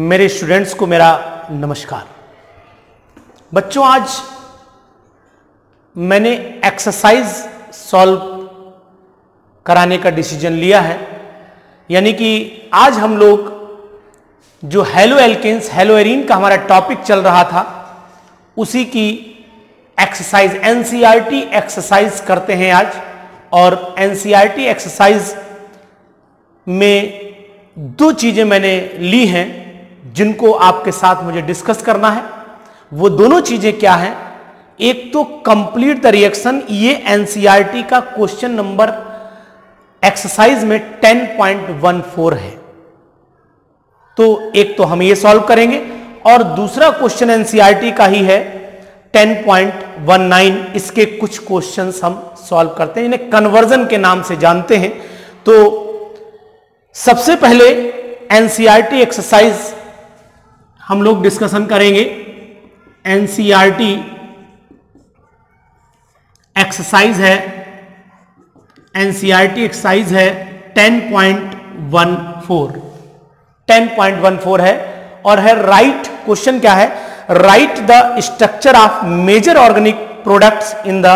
मेरे स्टूडेंट्स को मेरा नमस्कार। बच्चों, आज मैंने एक्सरसाइज सॉल्व कराने का डिसीजन लिया है, यानी कि आज हम लोग जो हेलो एल्केन्स हेलोएरीन का हमारा टॉपिक चल रहा था उसी की एक्सरसाइज एनसीईआरटी एक्सरसाइज करते हैं आज। और एनसीईआरटी एक्सरसाइज में दो चीजें मैंने ली हैं जिनको आपके साथ मुझे डिस्कस करना है। वो दोनों चीजें क्या हैं? एक तो कंप्लीट द रिएक्शन, ये एनसीईआरटी का क्वेश्चन नंबर एक्सरसाइज में 10.14 है, तो एक तो हम ये सॉल्व करेंगे और दूसरा क्वेश्चन एनसीईआरटी का ही है 10.19। इसके कुछ क्वेश्चंस हम सॉल्व करते हैं, इन्हें कन्वर्जन के नाम से जानते हैं। तो सबसे पहले एनसीईआरटी एक्सरसाइज हम लोग डिस्कशन करेंगे। एनसीईआरटी एक्सरसाइज है, एनसीईआरटी एक्सरसाइज है 10.14 है और है राइट। क्वेश्चन क्या है? Write the structure of major organic products in the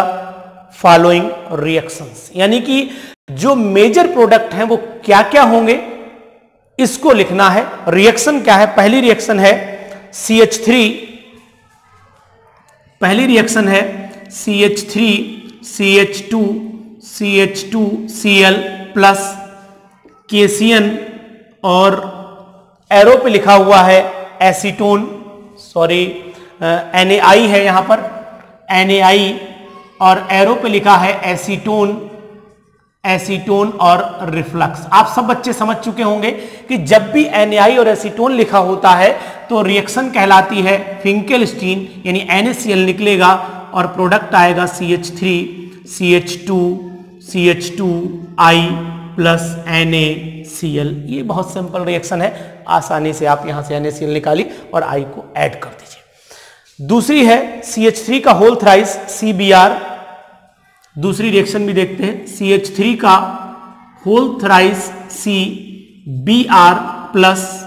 following reactions, यानी कि जो मेजर प्रोडक्ट हैं वो क्या क्या होंगे इसको लिखना है। रिएक्शन क्या है? पहली रिएक्शन है CH3, पहली रिएक्शन है CH3 CH2 CH2Cl plus KCN और एरो पे लिखा हुआ है एसीटोन, सॉरी NaI है यहां पर NaI, और एरो पे लिखा है एसीटोन और रिफ्लक्स। आप सब बच्चे समझ चुके होंगे कि जब भी NaI और एसीटोन लिखा होता है तो रिएक्शन कहलाती है फिंकेलस्टीन, यानी NaCl निकलेगा और प्रोडक्ट आएगा CH3 CH2 CH2I plus NaCl। ये बहुत सिंपल रिएक्शन है, आसानी से आप यहां से NaCl निकाली और I को ऐड कर दीजिए। दूसरी है CH3 का होल थ्राइस CBr, दूसरी रिएक्शन भी देखते हैं। CH3 का whole thrice CBr plus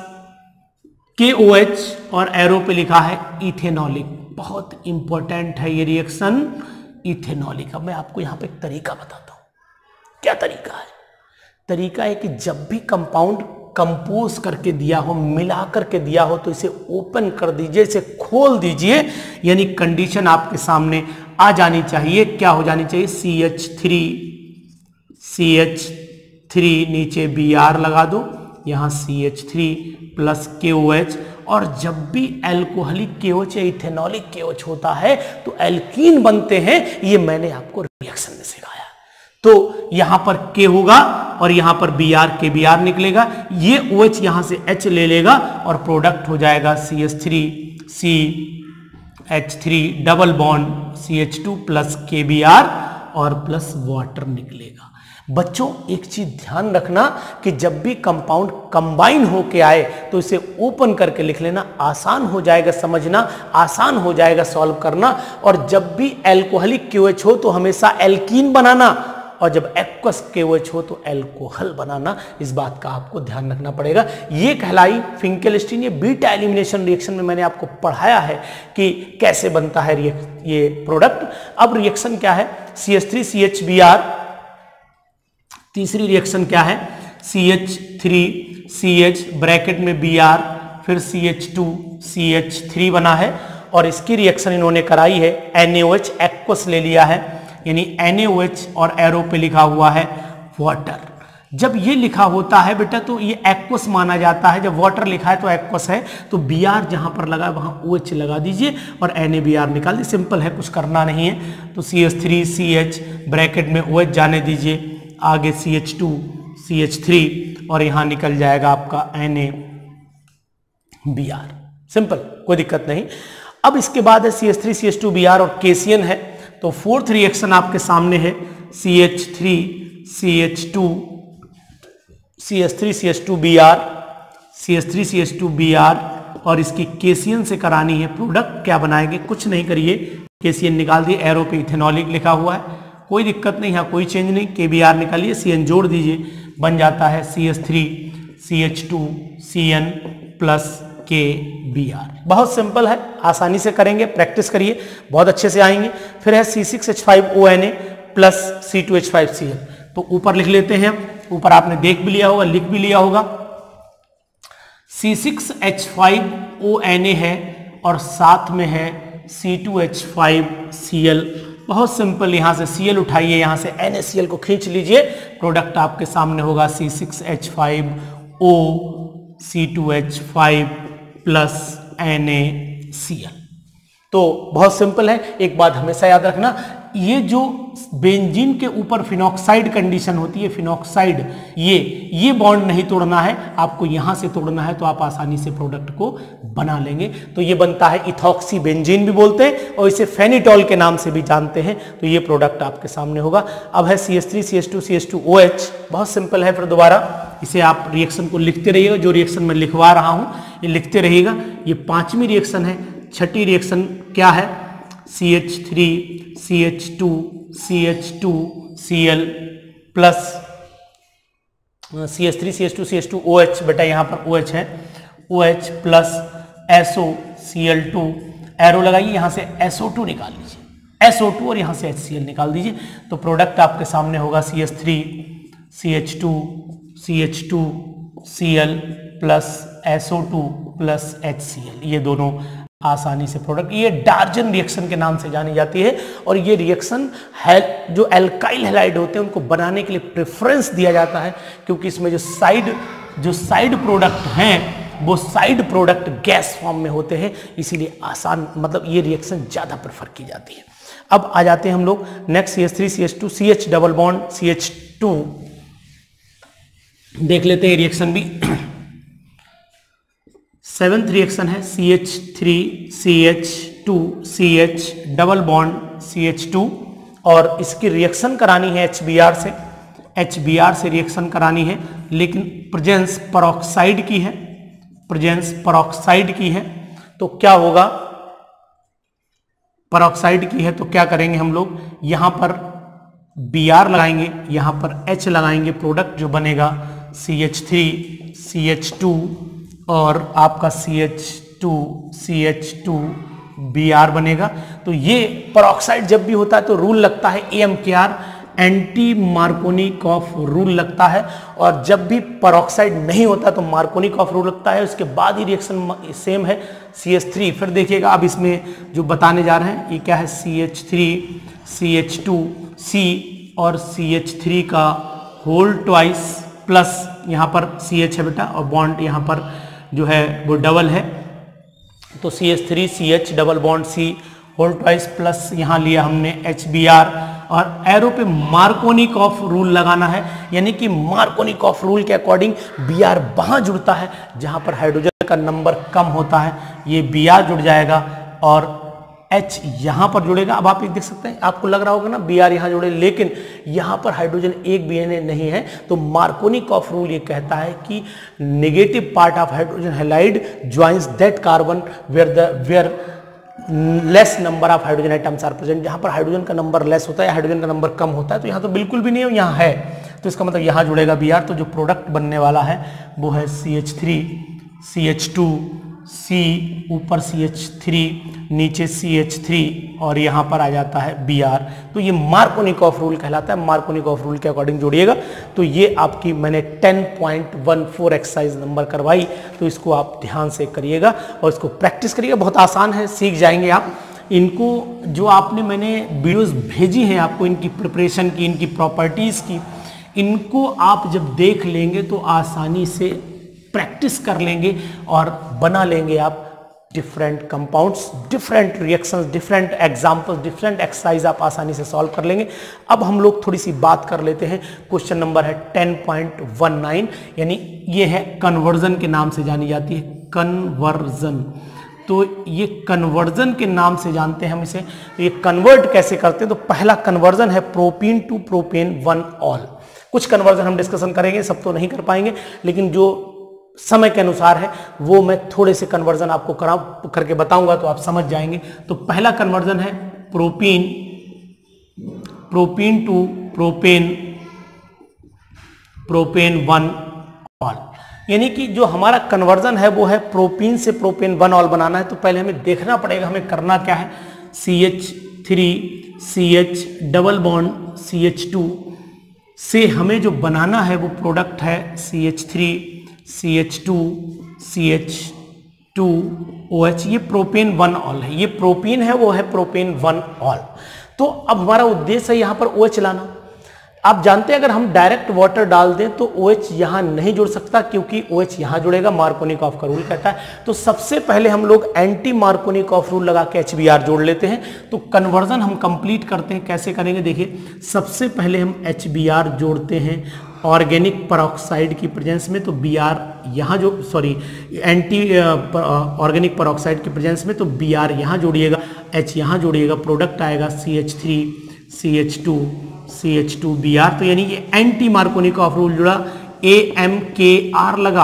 KOH और एरो पे लिखा है इथेनॉलिक। बहुत इंपॉर्टेंट है ये रिएक्शन, इथेनॉलिक। अब मैं आपको यहां पे एक तरीका बताता हूं। क्या तरीका है? तरीका है कि जब भी कंपाउंड कंपोज करके दिया हो, मिला करके दिया हो, तो इसे ओपन कर दीजिए, इसे खोल दीजिए, यानी कंडीशन आपके सामने आ जानी चाहिए। क्या हो जानी चाहिए? CH3 नीचे Br लगा दो, यहां CH3 प्लस KOH, और जब भी एल्कोहलिक KOH या इथेनॉलिक KOH होता है तो एल्कीन बनते हैं। ये मैंने आपको रिएक्शन में सिखाया। तो यहां पर K होगा और यहां पर Br KBr निकलेगा, ये OH यहां से H ले लेगा और प्रोडक्ट हो जाएगा CH3 double bond CH2 plus KBr और प्लस वाटर निकलेगा। बच्चों, एक चीज ध्यान रखना कि जब भी कंपाउंड कंबाइन होके आए तो इसे ओपन करके लिख लेना, आसान हो जाएगा समझना, आसान हो जाएगा सॉल्व करना। और जब भी एल्कोहलिक KOH हो तो हमेशा एल्कीन बनाना, और जब एक्वस KOH हो तो एल्कोहल बनाना। इस बात का आपको ध्यान रखना पड़ेगा। ये कहलाई फिंकेलस्टीन। ये बीटा एलिमिनेशन रिएक्शन में मैंने आपको पढ़ाया है कि कैसे बनता है ये प्रोडक्ट। अब रिएक्शन क्या है? CH3 CHBr। तीसरी रिएक्शन क्या है? CH3 CH ब्रैकेट में Br फिर CH2 CH3 बना है, और इसकी रिएक्शन इन्होंने कराई है NaOH एक्वस ले लिया है, यानी NaOH और एरो पे लिखा हुआ है वाटर। जब ये लिखा होता है बेटा तो ये एक्वस माना जाता है, जब वाटर लिखा है तो एक्वस है, तो Br जहां पर लगा वहां OH लगा दीजिए और NaBr निकाल दीजिए। सिंपल है, कुछ करना नहीं है। तो CH3 CH ब्रैकेट में OH जाने दीजिए, आगे CH2 CH3 और यहां निकल जाएगा आपका NaBr। सिंपल, कोई दिक्कत नहीं। अब इसके बाद है CH3 CH2Br और केसीएन है। तो फोर्थ रिएक्शन आपके सामने है CH3 CH2Br और इसकी केसीएन से करानी है। प्रोडक्ट क्या बनाएंगे? कुछ नहीं करिए, केसीएन निकाल दिए, एरो पे इथेनॉलिक लिखा हुआ है, कोई दिक्कत नहीं, यहाँ कोई चेंज नहीं। KBr निकालिए, CN जोड़ दीजिए, बन जाता है CH3 CH2 CN plus KBr। बहुत सिंपल है, आसानी से करेंगे, प्रैक्टिस करिए, बहुत अच्छे से आएंगे। फिर है C6H5ONa प्लस C2H5Cl। तो ऊपर लिख लेते हैं, ऊपर आपने देख भी लिया होगा, लिख भी लिया होगा। C6H5ONa है और साथ में है C2H5Cl। बहुत सिंपल, यहां से Cl उठाइए, यहां से NaCl को खींच लीजिए, प्रोडक्ट आपके सामने होगा C6H5O C2H5 प्लस NaCl। तो बहुत सिंपल है। एक बात हमेशा याद रखना, ये जो बेंजीन के ऊपर फिनॉक्साइड कंडीशन होती है, फिनॉक्साइड, ये बॉन्ड नहीं तोड़ना है, आपको यहां से तोड़ना है, तो आप आसानी से प्रोडक्ट को बना लेंगे। तो ये बनता है इथॉक्सी बेंजीन भी बोलते हैं और इसे फेनिटॉल के नाम से भी जानते हैं। तो ये प्रोडक्ट आपके सामने होगा। अब है CH3 CH2 CH2OH। बहुत सिंपल है। फिर दोबारा इसे आप रिएक्शन को लिखते रहिएगा, जो रिएक्शन मैं लिखवा रहा हूं ये लिखते रहिएगा। ये पांचवी रिएक्शन है। छठी रिएक्शन क्या है? CH3 CH2 CH2Cl plus CH3 CH2 CH2OH, बेटा यहाँ पर OH है, OH प्लस SOCl2, एरो लगाइए, यहाँ से SO2 निकाल लीजिए, SO2 और यहाँ से HCl निकाल दीजिए। तो प्रोडक्ट आपके सामने होगा CH3 CH2 CH2Cl plus SO2 plus HCl। ये दोनों आसानी से प्रोडक्ट, ये डार्जन रिएक्शन के नाम से जानी जाती है। और ये रिएक्शन जो एल्काइल हैलाइड होते हैं उनको बनाने के लिए प्रेफरेंस दिया जाता है, क्योंकि इसमें जो साइड प्रोडक्ट हैं वो साइड प्रोडक्ट गैस फॉर्म में होते हैं, इसीलिए आसान, मतलब ये रिएक्शन ज्यादा प्रेफर की जाती है। अब आ जाते हैं हम लोग next CH3 CH2 CH double bond CH2 देख लेते हैं रिएक्शन भी। सेवेंथ रिएक्शन है CH3 CH2 CH double bond CH2 और इसकी रिएक्शन करानी है HBr से, HBr से रिएक्शन करानी है, लेकिन प्रेजेंस पेरोक्साइड की है, प्रेजेंस पेरोक्साइड की है। तो क्या होगा? पेरोक्साइड की है तो क्या करेंगे हम लोग, यहां पर Br लगाएंगे, यहां पर H लगाएंगे, प्रोडक्ट जो बनेगा CH3 CH2 और आपका CH2CH2Br बनेगा। तो ये पेरोक्साइड जब भी होता है तो रूल लगता है AMKR, एंटी मार्कोनिकॉफ रूल लगता है, और जब भी पेरोक्साइड नहीं होता तो मार्कोनिकॉफ रूल लगता है। उसके बाद ही रिएक्शन सेम है CH3। फिर देखिएगा अब इसमें जो बताने जा रहे हैं ये क्या है, CH3 CH2C और CH3 का होल ट्वाइस प्लस यहाँ पर CH है बेटा, और बॉन्ड यहाँ पर जो है वो डबल है, तो CH3 CH double bond C whole twice plus यहाँ लिया हमने HBr, और एरो पे मार्कोनिकॉफ रूल लगाना है, यानी कि मार्कोनिकॉफ रूल के अकॉर्डिंग Br वहां जुड़ता है जहां पर हाइड्रोजन का नंबर कम होता है, ये Br जुड़ जाएगा और H यहां पर जुड़ेगा। अब आप ये देख सकते हैं, आपको लग रहा होगा ना Br यहां जुड़े, लेकिन यहां पर हाइड्रोजन एक भी नहीं है। तो मार्कोनिकॉफ रूल ये कहता है कि negative part of hydrogen halide joins that carbon where less number of hydrogen atoms are present. जहां पर हाइड्रोजन का नंबर लेस होता है, हाइड्रोजन का नंबर कम होता है, तो यहां तो बिल्कुल भी नहीं है, यहां है, तो इसका मतलब यहां जुड़ेगा Br। तो जो प्रोडक्ट बनने वाला है वो है CH3 CH2 C, ऊपर CH3 नीचे CH3 और यहाँ पर आ जाता है Br। तो ये मार्कोनिकॉफ रूल कहलाता है, मार्कोनिकॉफ रूल के अकॉर्डिंग जोड़िएगा। तो ये आपकी मैंने 10.14 एक्सरसाइज नंबर करवाई, तो इसको आप ध्यान से करिएगा और इसको प्रैक्टिस करिएगा, बहुत आसान है, सीख जाएंगे आप। इनको जो आपने मैंने वीडियोस भेजी हैं आपको, इनकी प्रिपरेशन की, इनकी प्रॉपर्टीज़ की, इनको आप जब देख लेंगे तो आसानी से प्रैक्टिस कर लेंगे और बना लेंगे आप different compounds, different reactions, different examples, different exercise आप आसानी से सॉल्व कर लेंगे। अब हम लोग थोड़ी सी बात कर लेते हैं। क्वेश्चन नंबर है 10.19, यानी ये है कन्वर्जन के नाम से जानी जाती है, कन्वर्जन। तो ये कन्वर्जन के नाम से जानते हैं हम इसे। तो ये कन्वर्ट कैसे करते हैं, तो पहला कन्वर्जन है प्रोपीन टू प्रोपेन 1 ऑल। कुछ कन्वर्जन हम डिस्कशन करेंगे, सब तो नहीं कर पाएंगे, लेकिन जो समय के अनुसार है वो मैं थोड़े से कन्वर्जन आपको करके बताऊंगा तो आप समझ जाएंगे। तो पहला कन्वर्जन है प्रोपीन टू प्रोपेन 1 ऑल। यानी कि जो हमारा कन्वर्जन है वो है प्रोपीन से प्रोपेन वन ऑल बनाना है। तो पहले हमें देखना पड़ेगा हमें करना क्या है, CH3CH डबल बॉन्ड CH2 से हमें जो बनाना है वो प्रोडक्ट है CH3CH2CH2OH। ये प्रोपेन वन ऑल है, ये प्रोपीन है वो है प्रोपेन वन ऑल। तो अब हमारा उद्देश्य है यहां पर OH लाना। आप जानते हैं अगर हम डायरेक्ट वाटर डाल दें तो OH यहां नहीं जुड़ सकता, क्योंकि OH यहां जुड़ेगा, मार्कोनिकॉफ का रूल कहता है। तो सबसे पहले हम लोग एंटी मार्कोनिकॉफ रूल लगा के HBr जोड़ लेते हैं। तो कन्वर्जन हम कंप्लीट करते हैं, कैसे करेंगे देखिए। सबसे पहले हम HBr जोड़ते हैं ऑर्गेनिक परऑक्साइड की प्रेजेंस में, तो Br यहाँ जो एंटी ऑर्गेनिक परऑक्साइड की प्रेजेंस में, तो Br यहाँ जोड़िएगा, H यहाँ जोड़िएगा, प्रोडक्ट आएगा CH3CH2Br। तो यानी ये एंटी मार्कोनिकॉफ रूल जुड़ा, AMKR लगा।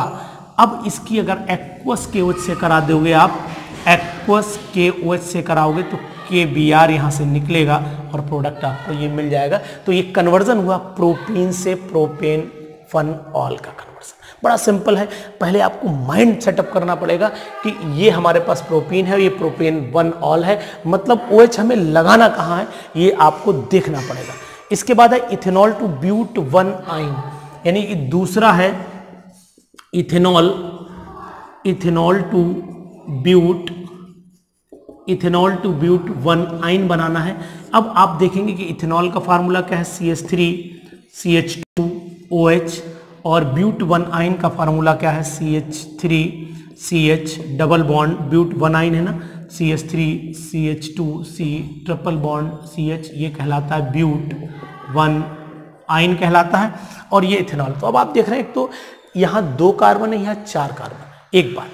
अब इसकी अगर एक्वस KOH से करा दोगे आप, एक्वस KOH से कराओगे तो KBr यहाँ से निकलेगा और प्रोडक्ट आपको ये मिल जाएगा। तो ये कन्वर्जन हुआ प्रोपीन से प्रोपेन वन ऑल का कन्वर्जन। बड़ा सिंपल है, पहले आपको माइंड सेटअप करना पड़ेगा कि ये हमारे पास प्रोपीन है, ये प्रोपेन वन ऑल है, मतलब OH हमें लगाना कहाँ है ये आपको देखना पड़ेगा। इसके बाद है इथेनॉल टू ब्यूट वन आइन, यानी कि दूसरा है इथेनॉल टू ब्यूट वन आइन बनाना है। अब आप देखेंगे कि इथेनॉल का फार्मूला क्या है, CH3CH2OH, और ब्यूट वन आइन का फार्मूला क्या है, CH3CH double bond ब्यूट one yne है ना, CH3CH2C ट्रिपल बॉन्ड CH, ये कहलाता है ब्यूट वन आइन कहलाता है, और ये इथेनॉल। तो अब आप देख रहे हैं एक तो यहाँ 2 कार्बन है, यहाँ 4 कार्बन। एक बात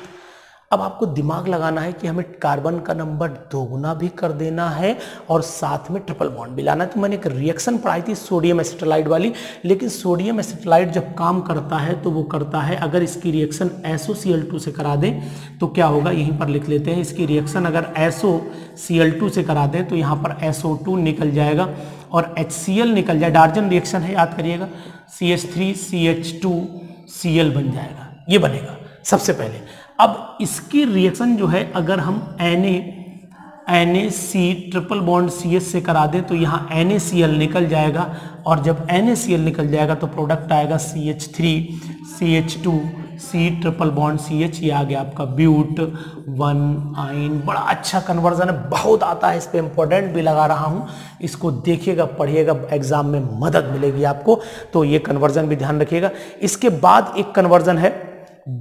अब आपको दिमाग लगाना है कि हमें कार्बन का नंबर 2 गुना भी कर देना है और साथ में ट्रिपल बॉन्ड भी लाना है। तो मैंने एक रिएक्शन पढ़ाई थी सोडियम एसिटाइड वाली, लेकिन सोडियम एसिटाइड जब काम करता है तो वो करता है, अगर इसकी रिएक्शन SOCl2 से करा दें तो क्या होगा, यहीं पर लिख लेते हैं। इसकी रिएक्शन अगर SOCl2 से करा दें तो यहाँ पर SO2 निकल जाएगा और HCl निकल जाए, डार्जन रिएक्शन है याद करिएगा, CH3CH2Cl बन जाएगा, ये बनेगा सबसे पहले। अब इसकी रिएक्शन जो है अगर हम NaC ट्रिपल बॉन्ड CH से करा दें तो यहाँ NaCl निकल जाएगा, और जब NaCl निकल जाएगा तो प्रोडक्ट आएगा CH3CH2C ट्रिपल बॉन्ड CH, ये आ गया आपका ब्यूट वन आइन। बड़ा अच्छा कन्वर्जन है, बहुत आता है, इस पे इंपॉर्टेंट भी लगा रहा हूँ, इसको देखिएगा पढ़िएगा, एग्जाम में मदद मिलेगी आपको। तो ये कन्वर्जन भी ध्यान रखिएगा। इसके बाद एक कन्वर्जन है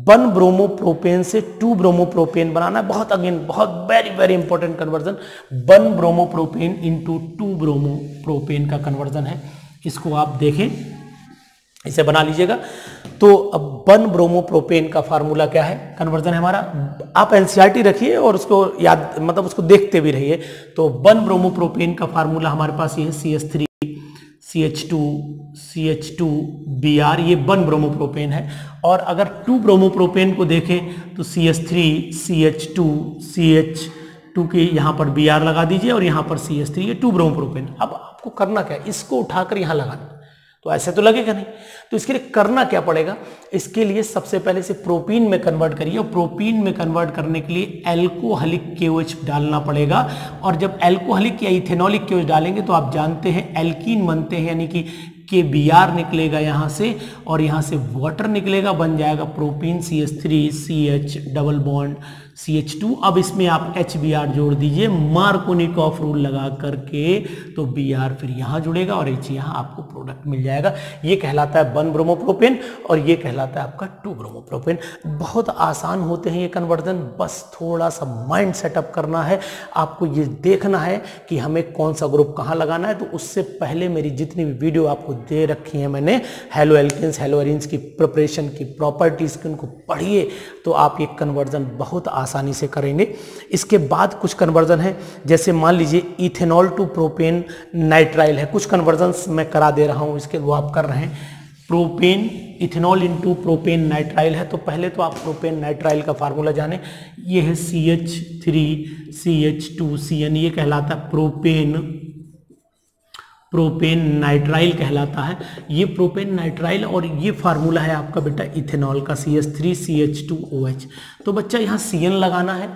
1 ब्रोमोप्रोपेन से 2 ब्रोमोप्रोपेन बनाना है, बहुत very very important conversion. 1 bromopropane into 2 bromopropane का कन्वर्जन है, इसको आप देखें, इसे बना लीजिएगा। तो अब 1 ब्रोमोप्रोपेन का फार्मूला क्या है, कन्वर्जन है हमारा, आप NCERT रखिए और उसको याद, मतलब उसको देखते भी रहिए। तो 1 ब्रोमोप्रोपेन का फार्मूला हमारे पास ये है CH3CH2Br, ये 1 ब्रोमोप्रोपेन है। और अगर 2 ब्रोमोप्रोपेन को देखें तो CH3CH2 के यहाँ पर Br लगा दीजिए और यहाँ पर CH3, ये 2 ब्रोमोप्रोपेन। अब आपको करना क्या है, इसको उठाकर यहाँ लगाना, तो ऐसे तो लगेगा नहीं, तो इसके लिए करना क्या पड़ेगा, इसके लिए सबसे पहले से प्रोपीन में कन्वर्ट करिए, और प्रोपीन में कन्वर्ट करने के लिए एल्कोहलिक KOH डालना पड़ेगा। और जब एल्कोहलिक या इथेनॉलिक KOH डालेंगे तो आप जानते हैं एल्कीन बनते हैं, यानी कि KBr निकलेगा यहाँ से, और यहाँ से वाटर निकलेगा, बन जाएगा propene CH3CH double bond CH2। अब इसमें आप HBr जोड़ दीजिए मार्कोनिकॉफ रूल लगा करके, तो Br फिर यहाँ जुड़ेगा और H यहाँ आपको प्रोडक्ट मिल जाएगा। ये कहलाता है 1 ब्रोमोप्रोपेन और ये कहलाता है आपका 2 ब्रोमोप्रोपेन। बहुत आसान होते हैं ये कन्वर्जन, बस थोड़ा सा माइंड सेटअप करना है। आपको ये देखना है कि हमें कौन सा ग्रुप कहाँ लगाना है। तो उससे पहले मेरी जितनी भी वीडियो आपको दे रखी है मैंने, हेलो एल्केन्स हेलो एरीन्स की प्रिपरेशन की प्रॉपर्टीज की, उनको पढ़िए तो आप ये कन्वर्जन बहुत आसानी से करेंगे। इसके बाद कुछ कन्वर्जन है, जैसे मान लीजिए इथेनॉल टू प्रोपेन नाइट्राइल है, कुछ कन्वर्जन्स मैं करा दे रहा हूं, इसके वो आप कर रहे हैं। Propane ethanol into propane nitrile है, तो पहले तो आप प्रोपेन नाइट्राइल का फार्मूला जाने, ये है CH3CH2CN, ये कहलाता है प्रोपेन प्रोपेन नाइट्राइल कहलाता है। ये प्रोपेन नाइट्राइल और ये फार्मूला है आपका बेटा इथेनॉल का CH3CH2OH। तो बच्चा यहाँ CN लगाना है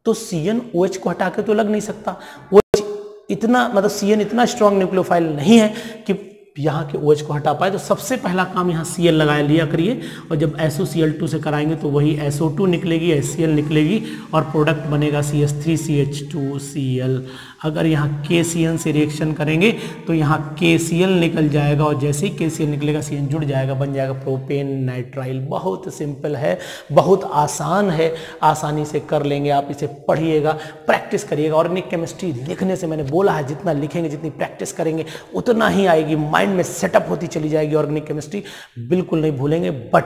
तो CnOH को हटा के तो लग नहीं सकता। OH इतना मतलब CN इतना स्ट्रॉन्ग न्यूक्लियोफाइल नहीं है कि यहाँ के OH को हटा पाए। तो सबसे पहला काम यहाँ Cl लगा लिया करिए और जब SOCl2 से कराएंगे तो वही SO2 निकलेगी, HCl निकलेगी और प्रोडक्ट बनेगा CH3CH2Cl। अगर यहाँ KCN से रिएक्शन करेंगे तो यहाँ KCl निकल जाएगा और जैसे ही KCl निकलेगा CN जुड़ जाएगा, बन जाएगा प्रोपेन नाइट्राइल। बहुत सिंपल है, बहुत आसान है, आसानी से कर लेंगे आप। इसे पढ़िएगा, प्रैक्टिस करिएगा। ऑर्गेनिक केमिस्ट्री लिखने से मैंने बोला है जितना लिखेंगे, जितनी प्रैक्टिस करेंगे उतना ही आएगी, माइंड में सेटअप होती चली जाएगी। ऑर्गेनिक केमिस्ट्री बिल्कुल नहीं भूलेंगे, बट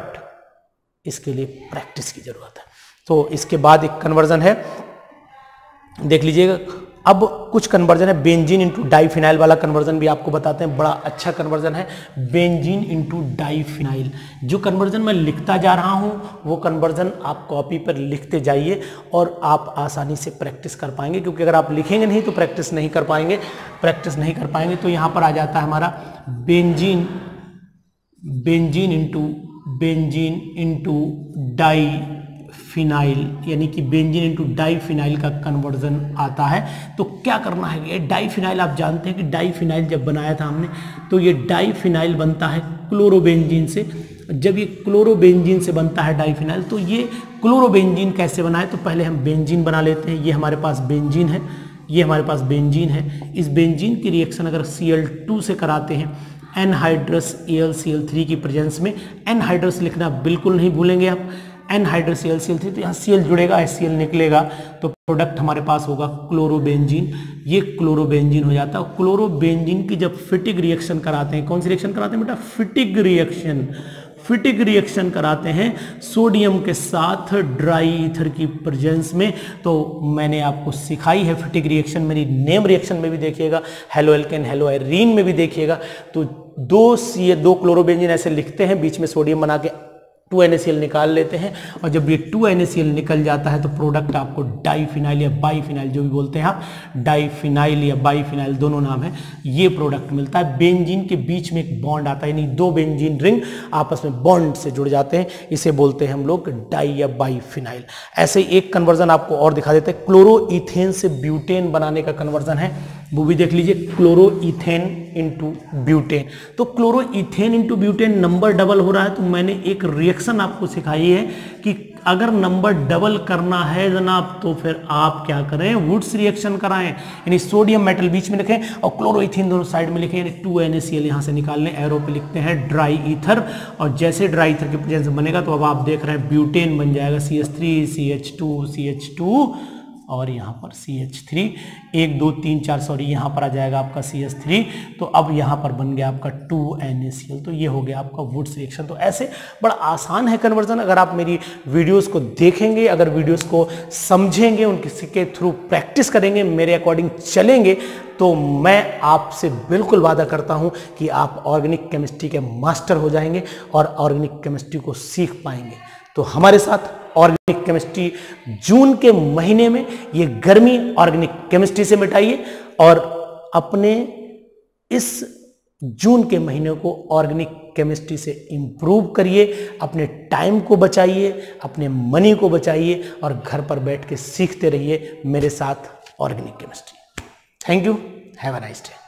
इसके लिए प्रैक्टिस की जरूरत है। तो इसके बाद एक कन्वर्जन है, देख लीजिएगा। अब कुछ कन्वर्जन है, बेंजीन इंटू डाइफिनाइल वाला कन्वर्जन भी आपको बताते हैं। बड़ा अच्छा कन्वर्जन है, बेंजीन इंटू डाइफिनाइल। जो कन्वर्जन मैं लिखता जा रहा हूं वो कन्वर्जन आप कॉपी पर लिखते जाइए और आप आसानी से प्रैक्टिस कर पाएंगे, क्योंकि अगर आप लिखेंगे नहीं तो प्रैक्टिस नहीं कर पाएंगे। प्रैक्टिस नहीं कर पाएंगे तो यहां पर आ जाता है हमारा बेंजीन इंटू डाइफिनाइल, यानी कि बेंजीन इंटू डाइफिनाइल का कन्वर्जन आता है। तो क्या करना है, ये डाइफिनाइल आप जानते हैं कि डाइफिनाइल जब बनाया था हमने तो ये डाइफिनाइल बनता है क्लोरोबेंजीन से। जब ये क्लोरोबेंजीन से बनता है डाइफिनाइल, तो ये क्लोरोबेंजीन कैसे बना है, तो पहले हम बेंजीन बना लेते हैं। ये हमारे पास बेंजीन है, ये हमारे पास बेंजीन है। इस बेंजीन की रिएक्शन अगर Cl2 से कराते हैं एनहाइड्रस AlCl3 की प्रेजेंस में, एनहाइड्रस लिखना बिल्कुल नहीं भूलेंगे आप, एनहाइड्रस AlCl3, तो यहाँ Cl जुड़ेगा, HCl निकलेगा, तो प्रोडक्ट हमारे पास होगा क्लोरोबेंजीन। ये क्लोरोबेंजीन हो जाता है। क्लोरोबेंजीन की जब फिटिक रिएक्शन कराते हैं, कौन सी रिएक्शन कराते हैं बेटा, फिटिक रिएक्शन कराते हैं सोडियम के साथ ड्राई ईथर की प्रेजेंस में। तो मैंने आपको सिखाई है फिटिक रिएक्शन, मेरी नेम रिएक्शन में भी देखिएगा, हेलो एल्केन हेलो आयरीन में भी देखिएगा। तो दो क्लोरोबेंजीन ऐसे लिखते हैं, बीच में सोडियम बना के 2NaCl निकाल लेते हैं और जब ये 2NaCl निकल जाता है तो प्रोडक्ट आपको डाइफिनाइल या बाइफिनाइल, जो भी बोलते हैं आप, डाइफिनाइल या बाइफिनाइल दोनों नाम है, ये प्रोडक्ट मिलता है। बेंजीन के बीच में एक बॉन्ड आता है, यानी दो बेंजीन रिंग आपस में बॉन्ड से जुड़ जाते हैं, इसे बोलते हैं हम लोग डाई या बाइफिनाइल। ऐसे ही एक कन्वर्जन आपको और दिखा देते हैं, क्लोरोइथेन से ब्यूटेन बनाने का कन्वर्जन है, वो भी देख लीजिए, क्लोरोइथेन इंटू ब्यूटेन। तो chloroethane into butane number double हो रहा है, तो मैंने एक रिएक्शन आपको सिखाई है कि अगर नंबर डबल करना है जनाब तो फिर आप क्या करें, वुड्स रिएक्शन कराएं, यानी सोडियम मेटल बीच में लिखें और क्लोरोइथेन दोनों साइड में लिखें, यानी 2NaCl यहाँ से निकालने, एरो पे लिखते हैं ड्राई ईथर, और जैसे ड्राई ईथर की प्रेजेंस बनेगा तो अब आप देख रहे हैं ब्यूटेन बन जाएगा, CH3CH2CH2 और यहाँ पर CH3, 1 2 3 4 सॉरी यहाँ पर आ जाएगा आपका CH3। तो अब यहाँ पर बन गया आपका 2NaCl, तो ये हो गया आपका वुड्स रिएक्शन। तो ऐसे बड़ा आसान है कन्वर्जन, अगर आप मेरी वीडियोस को देखेंगे, अगर वीडियोस को समझेंगे, उनके के थ्रू प्रैक्टिस करेंगे, मेरे अकॉर्डिंग चलेंगे, तो मैं आपसे बिल्कुल वादा करता हूँ कि आप ऑर्गेनिक केमिस्ट्री के मास्टर हो जाएंगे और ऑर्गेनिक केमिस्ट्री को सीख पाएंगे। तो हमारे साथ ऑर्गेनिक केमिस्ट्री जून के महीने में ये गर्मी ऑर्गेनिक केमिस्ट्री से मिटाइए और अपने इस जून के महीने को ऑर्गेनिक केमिस्ट्री से इंप्रूव करिए, अपने टाइम को बचाइए, अपने मनी को बचाइए और घर पर बैठ के सीखते रहिए मेरे साथ organic chemistry. Thank you, have a nice day.